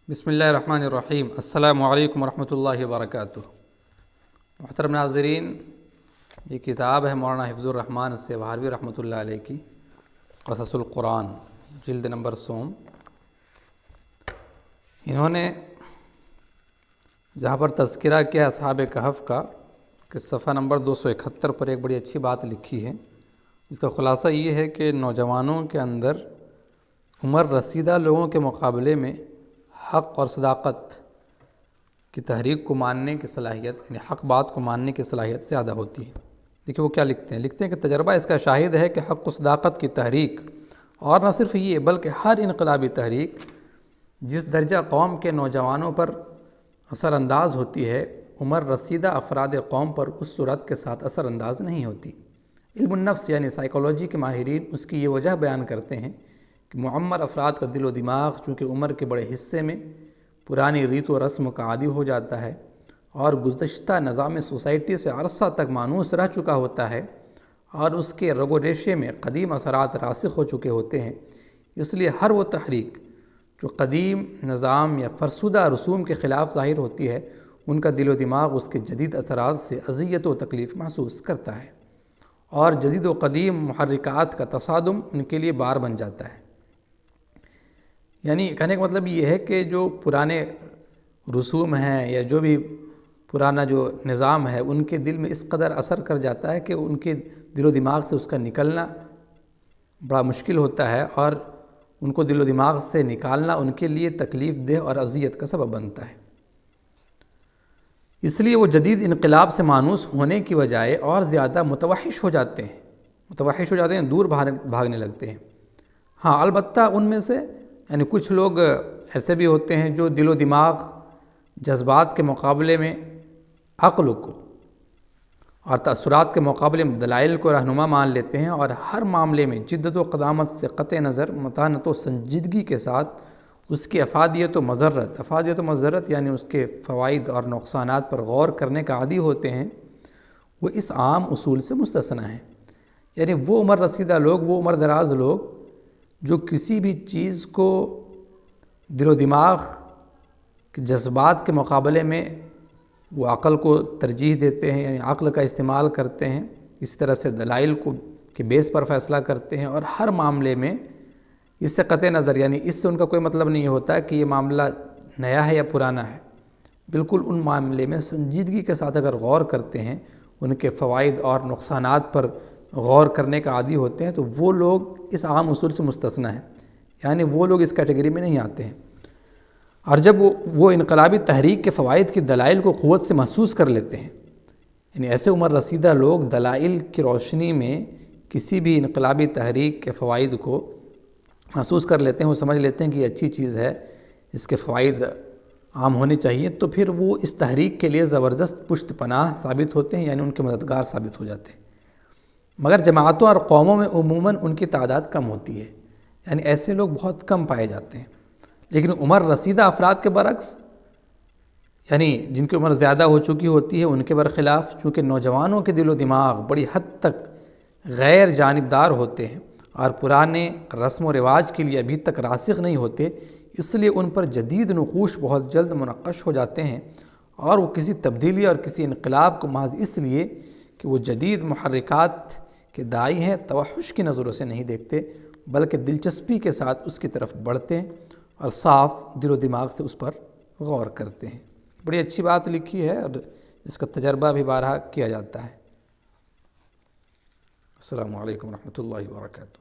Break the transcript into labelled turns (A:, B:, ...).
A: بسم اللہ الرحمن الرحیم۔ السلام علیکم ورحمۃ اللہ وبرکاتہ۔ محترم ناظرین، یہ کتاب ہے مولانا حفظ الرحمن سیوہاروی رحمۃ اللہ علیہ کی، قصص القرآن، جلد نمبر 100۔ انہوں نے جہاں پر تذکرہ کیا اصحاب کہف کا کہ صفحہ نمبر 271 پر ایک بڑی اچھی بات لکھی ہے، جس کا خلاصہ یہ ہے کہ نوجوانوں کے اندر عمر رسیدہ لوگوں کے مقابلے میں حق اور صداقت کی تحریک کو ماننے کی صلاحیت، یعنی حق بات کو ماننے کی صلاحیت زیادہ ہوتی ہے۔ دیکھیں وہ کیا لکھتے ہیں کہ تجربہ اس کا شاہد ہے کہ حق و صداقت کی تحریک، اور نہ صرف یہ بلکہ ہر انقلابی تحریک جس درجہ قوم کے نوجوانوں پر اثر انداز ہوتی ہے، عمر رسیدہ افراد قوم پر اس صورت کے ساتھ اثر انداز نہیں ہوتی۔ علم النفس یعنی سائیکالوجی کے ماہرین اس کی یہ وجہ بیان کرتے ہیں کہ معمر افراد کا دل و دماغ چونکہ عمر کے بڑے حصے میں پرانی ریت و رسم کا عادی ہو جاتا ہے اور گزشتہ نظام سوسائٹی سے عرصہ تک مانوس رہ چکا ہوتا ہے اور اس کے رگ و ریشے میں قدیم اثرات راسخ ہو چکے ہوتے ہیں، اس لیے ہر وہ تحریک جو قدیم نظام یا فرسودہ رسوم کے خلاف ظاہر ہوتی ہے، ان کا دل و دماغ اس کے جدید اثرات سے اذیت و تکلیف محسوس کرتا ہے، اور جدید و قدیم محرکات کا تصادم ان کے لیے بار بن جاتا ہے۔ یعنی کہنے کا مطلب یہ ہے کہ جو پرانے رسوم ہیں یا جو بھی پرانا جو نظام ہے، ان کے دل میں اس قدر اثر کر جاتا ہے کہ ان کے دل و دماغ سے اس کا نکلنا بڑا مشکل ہوتا ہے، اور ان کو دل و دماغ سے نکالنا ان کے لیے تکلیف دہ اور اذیت کا سبب بنتا ہے۔ اس لیے وہ جدید انقلاب سے مانوس ہونے کی بجائے اور زیادہ متوحش ہو جاتے ہیں، دور بھاگنے لگتے ہیں۔ ہاں البتہ ان میں سے یعنی کچھ لوگ ایسے بھی ہوتے ہیں جو دل و دماغ، جذبات کے مقابلے میں عقل کو اور تأثرات کے مقابلے میں دلائل کو رہنما مان لیتے ہیں، اور ہر معاملے میں جدت و قدامت سے قطع نظر، متانت و سنجیدگی کے ساتھ اس کی افادیت و مضرت یعنی اس کے فوائد اور نقصانات پر غور کرنے کا عادی ہوتے ہیں، وہ اس عام اصول سے مستثنی ہیں۔ یعنی وہ عمر رسیدہ لوگ، وہ عمر دراز لوگ جو کسی بھی چیز کو دل و دماغ کے جذبات کے مقابلے میں وہ عقل کو ترجیح دیتے ہیں، یعنی عقل کا استعمال کرتے ہیں، اس طرح سے دلائل کو کے بیس پر فیصلہ کرتے ہیں، اور ہر معاملے میں اس سے قطع نظر، یعنی اس سے ان کا کوئی مطلب نہیں ہوتا کہ یہ معاملہ نیا ہے یا پرانا ہے، بالکل ان معاملے میں سنجیدگی کے ساتھ اگر غور کرتے ہیں، ان کے فوائد اور نقصانات پر غور کرنے کا عادی ہوتے ہیں، تو وہ لوگ اس عام اصول سے مستثنی ہیں، یعنی وہ لوگ اس کیٹیگری میں نہیں آتے ہیں۔ اور جب وہ انقلابی تحریک کے فوائد کی دلائل کو قوت سے محسوس کر لیتے ہیں، یعنی ایسے عمر رسیدہ لوگ دلائل کی روشنی میں کسی بھی انقلابی تحریک کے فوائد کو محسوس کر لیتے ہیں، وہ سمجھ لیتے ہیں کہ یہ اچھی چیز ہے، اس کے فوائد عام ہونے چاہیے، تو پھر وہ اس تحریک کے لیے زبردست پشت پناہ ثابت ہوتے ہیں، یعنی ان کے مددگار ثابت ہو جاتے ہیں۔ مگر جماعتوں اور قوموں میں عموماً ان کی تعداد کم ہوتی ہے، یعنی ایسے لوگ بہت کم پائے جاتے ہیں۔ لیکن عمر رسیدہ افراد کے برعکس، یعنی جن کی عمر زیادہ ہو چکی ہوتی ہے، ان کے برخلاف چونکہ نوجوانوں کے دل و دماغ بڑی حد تک غیر جانبدار ہوتے ہیں اور پرانے رسم و رواج کے لیے ابھی تک راسخ نہیں ہوتے، اس لیے ان پر جدید نقوش بہت جلد منقش ہو جاتے ہیں، اور وہ کسی تبدیلی اور کسی انقلاب کو محض اس لیے کہ وہ جدید محرکات کے داعی ہیں توحش کی نظروں سے نہیں دیکھتے، بلکہ دلچسپی کے ساتھ اس کی طرف بڑھتے ہیں اور صاف دل و دماغ سے اس پر غور کرتے ہیں۔ بڑی اچھی بات لکھی ہے، اور اس کا تجربہ بھی بارہا کیا جاتا ہے۔ السلام علیکم ورحمۃ اللہ وبرکاتہ۔